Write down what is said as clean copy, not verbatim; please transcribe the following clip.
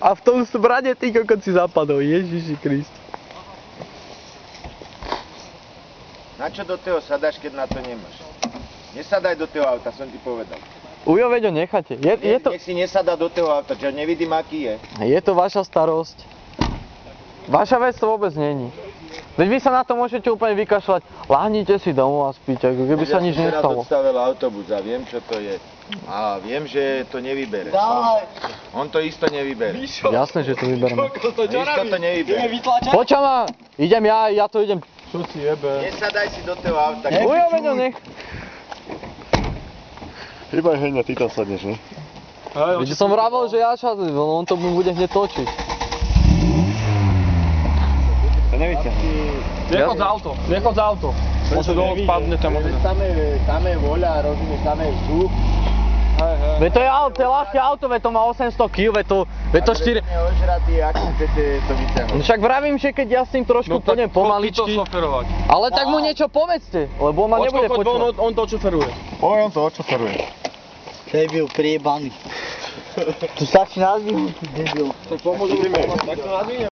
A v tom smrade ty kokot si zapadol, Ježiši Krist. Na čo do toho sadáš, keď na to nemáš? Nesadaj do toho auta, som ti povedal. Ujo, veď ho necháte. Je to... Nech si nesadá do toho auta, čo nevidím, aký je. Je to vaša starosť. Vaša vec to vôbec není. Veď vy sa na to môžete úplne vykašľať. Láhnite si domov a spíte, ako keby sa nič nestalo. Ja som odstavil autobus a viem, čo to je. A viem, že to nevybere. On to isto nevybere. Jasné, že to vybereme. Isto to nevybere. Poča ma, idem ja to idem. Čo si jebe? Nesadaj si do toho auta. Ujo, veď ho nech. Iba Heňa, ty tam sadneš, ne? Veď som vravel, že ja šadujem, on to bude hneď točiť. To nevyťahne. Nechod za auto. Môže dole spadnete, môže. Tam je voľa, rozumieš, tam je vzduch. Veď to je ľahké auto, veď to má 800 kg, veď to 4... Ožratý, ako chcete to vyťahnuť. Však vravím, že keď ja s tým trošku pôjdem pomaličky, ale tak mu niečo povedzte, lebo on ma nebude počúvať. On to očoferuje. On to očoferuje. Debil, priebaný. Tu sa ti nazvím, debil. Tak pomôžu. Tak to nazvime.